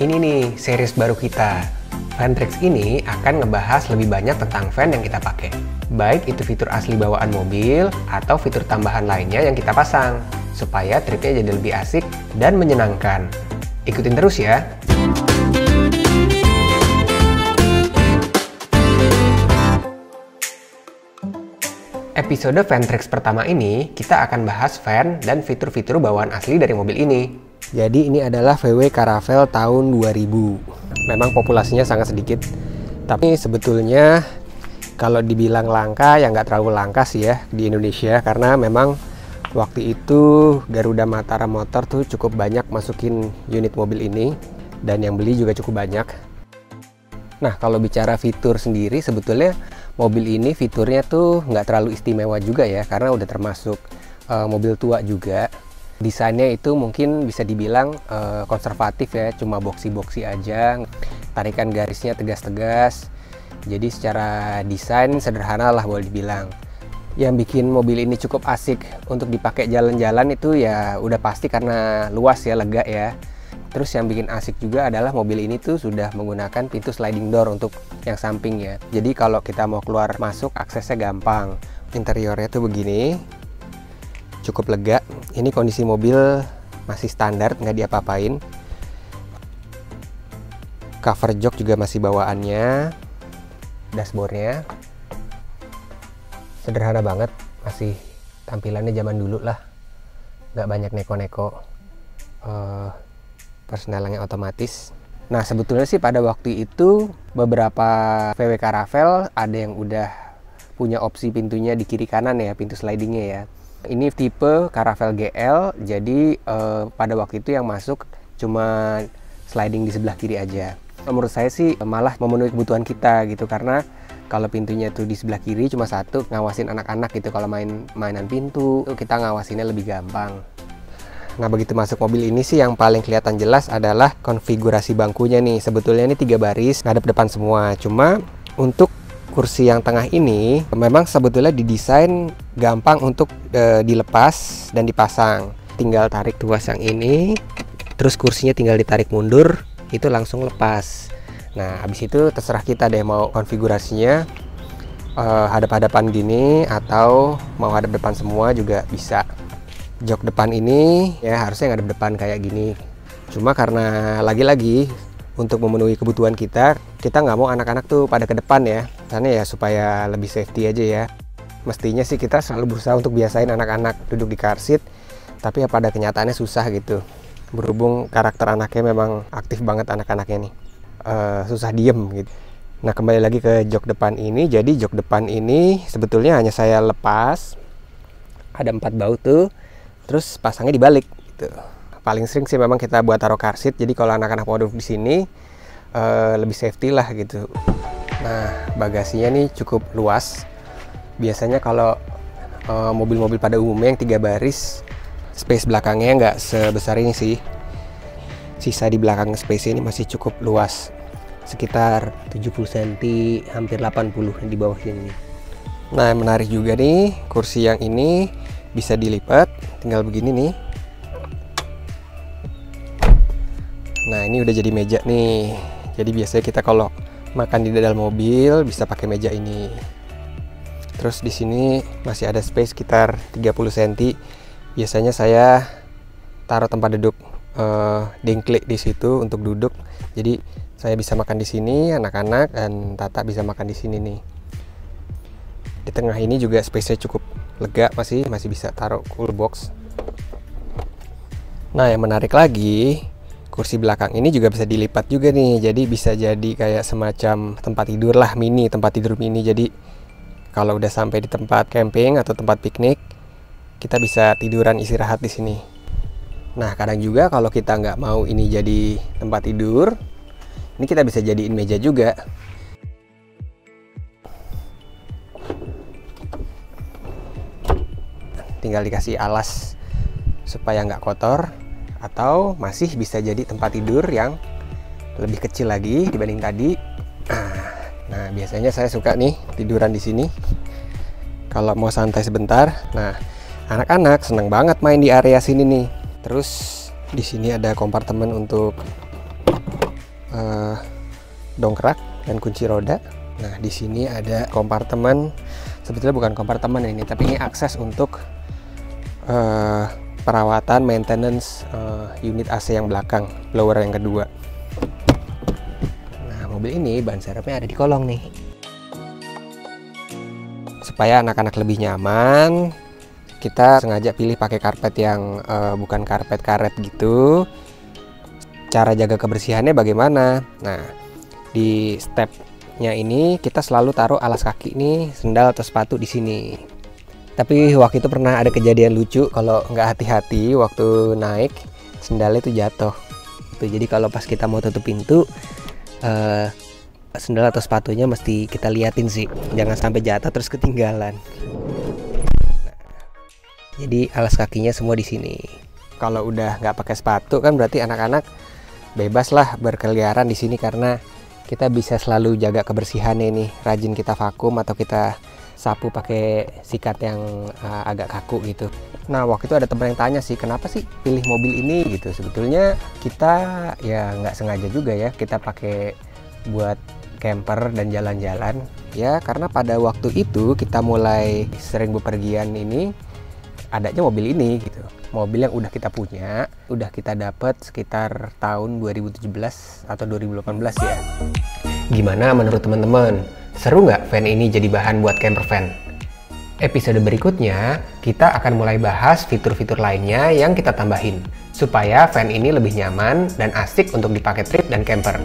Ini nih series baru kita. Fantrix ini akan ngebahas lebih banyak tentang fan yang kita pakai. Baik itu fitur asli bawaan mobil atau fitur tambahan lainnya yang kita pasang, supaya tripnya jadi lebih asik dan menyenangkan. Ikutin terus ya! Episode Fantrix pertama ini, kita akan bahas fan dan fitur-fitur bawaan asli dari mobil ini. Jadi ini adalah VW Caravelle tahun 2000. Memang populasinya sangat sedikit, tapi sebetulnya kalau dibilang langka ya nggak terlalu langka sih ya di Indonesia, karena memang waktu itu Garuda Matara Motor tuh cukup banyak masukin unit mobil ini dan yang beli juga cukup banyak. Nah, kalau bicara fitur sendiri, sebetulnya mobil ini fiturnya tuh nggak terlalu istimewa juga ya, karena udah termasuk mobil tua juga. Desainnya itu mungkin bisa dibilang konservatif ya, cuma boxy-boxy aja, tarikan garisnya tegas-tegas. Jadi secara desain sederhana lah boleh dibilang. Yang bikin mobil ini cukup asik untuk dipakai jalan-jalan itu ya udah pasti karena luas ya, lega ya. Terus yang bikin asik juga adalah mobil ini tuh sudah menggunakan pintu sliding door untuk yang sampingnya. Jadi kalau kita mau keluar masuk aksesnya gampang. Interiornya tuh begini, cukup lega. Ini kondisi mobil masih standar, nggak diapa-apain. Cover jok juga masih bawaannya. Dashboardnya sederhana banget, masih tampilannya zaman dulu lah, nggak banyak neko-neko. Persnelannya otomatis. Nah, sebetulnya sih pada waktu itu beberapa VW Caravelle ada yang udah punya opsi pintunya di kiri kanan ya, pintu slidingnya ya. Ini tipe Caravelle GL, jadi pada waktu itu yang masuk cuma sliding di sebelah kiri aja. Menurut saya sih malah memenuhi kebutuhan kita gitu, karena kalau pintunya tuh di sebelah kiri cuma satu, ngawasin anak-anak gitu, kalau mainan pintu kita ngawasinnya lebih gampang. Nah, begitu masuk mobil ini sih yang paling kelihatan jelas adalah konfigurasi bangkunya nih. Sebetulnya ini 3 baris ngadep depan semua, cuma untuk kursi yang tengah ini memang sebetulnya didesain gampang untuk dilepas dan dipasang. Tinggal tarik tuas yang ini, terus kursinya tinggal ditarik mundur, itu langsung lepas. Nah, habis itu terserah kita deh mau konfigurasinya hadap-hadapan gini atau mau hadap depan semua juga bisa. Jok depan ini ya harusnya ngadep depan kayak gini. Cuma karena lagi-lagi untuk memenuhi kebutuhan kita nggak mau anak-anak tuh pada ke depan ya, karena ya supaya lebih safety aja ya. Mestinya sih kita selalu berusaha untuk biasain anak-anak duduk di car seat, tapi ya pada kenyataannya susah gitu. Berhubung karakter anaknya memang aktif banget anak-anaknya nih, susah diem gitu. Nah, kembali lagi ke jok depan ini. Jadi jok depan ini sebetulnya hanya saya lepas, ada 4 baut tuh, terus pasangnya dibalik gitu. Paling sering sih memang kita buat taruh car seat, jadi kalau anak-anak mau duduk di sini lebih safety lah gitu. Nah, bagasinya nih cukup luas. Biasanya kalau mobil-mobil pada umumnya yang 3 baris, space belakangnya nggak sebesar ini sih. Sisa di belakang space ini masih cukup luas, sekitar 70 cm, hampir 80 di bawah sini. Nah, yang menarik juga nih, kursi yang ini bisa dilipat, tinggal begini nih. Nah, ini udah jadi meja nih. Jadi biasanya kita kalau makan di dalam mobil bisa pakai meja ini. Terus di sini masih ada space sekitar 30 cm. Biasanya saya taruh tempat duduk dengklik di situ untuk duduk. Jadi saya bisa makan di sini, anak-anak dan Tata bisa makan di sini nih. Di tengah ini juga space-nya cukup lega, masih bisa taruh cool box. Nah, yang menarik lagi, kursi belakang ini juga bisa dilipat juga nih. Jadi bisa jadi kayak semacam tempat tidur lah, tempat tidur mini. Jadi kalau udah sampai di tempat camping atau tempat piknik, kita bisa tiduran istirahat di sini. Nah, kadang juga kalau kita nggak mau ini jadi tempat tidur, ini kita bisa jadiin meja juga. Tinggal dikasih alas supaya nggak kotor, atau masih bisa jadi tempat tidur yang lebih kecil lagi dibanding tadi. Nah, biasanya saya suka nih tiduran di sini kalau mau santai sebentar. Nah, anak-anak seneng banget main di area sini nih. Terus di sini ada kompartemen untuk dongkrak dan kunci roda. Nah, di sini ada kompartemen, sebetulnya bukan kompartemen ini, tapi ini akses untuk perawatan maintenance unit AC yang belakang, blower yang kedua. Nah, mobil ini ban serepnya ada di kolong nih. Supaya anak-anak lebih nyaman, kita sengaja pilih pakai karpet yang bukan karpet karet gitu. Cara jaga kebersihannya bagaimana? Nah, di stepnya ini kita selalu taruh alas kaki nih, sendal atau sepatu di sini. Tapi waktu itu pernah ada kejadian lucu, kalau nggak hati-hati waktu naik sendalnya itu jatuh. Jadi kalau pas kita mau tutup pintu, sendal atau sepatunya mesti kita liatin sih, jangan sampai jatuh terus ketinggalan. Nah, jadi alas kakinya semua di sini. Kalau udah nggak pakai sepatu kan berarti anak-anak bebas lah berkeliaran di sini, karena kita bisa selalu jaga kebersihannya nih. Rajin kita vakum atau kita sapu pakai sikat yang agak kaku gitu. Nah, waktu itu ada teman yang tanya sih, kenapa sih pilih mobil ini gitu. Sebetulnya kita ya nggak sengaja juga ya kita pakai buat camper dan jalan-jalan ya, karena pada waktu itu kita mulai sering bepergian ini adanya mobil ini gitu. Mobil yang udah kita punya, udah kita dapat sekitar tahun 2017 atau 2018 ya. Gimana menurut teman-teman? Seru nggak van ini jadi bahan buat camper van? Episode berikutnya, kita akan mulai bahas fitur-fitur lainnya yang kita tambahin, supaya van ini lebih nyaman dan asik untuk dipakai trip dan camper.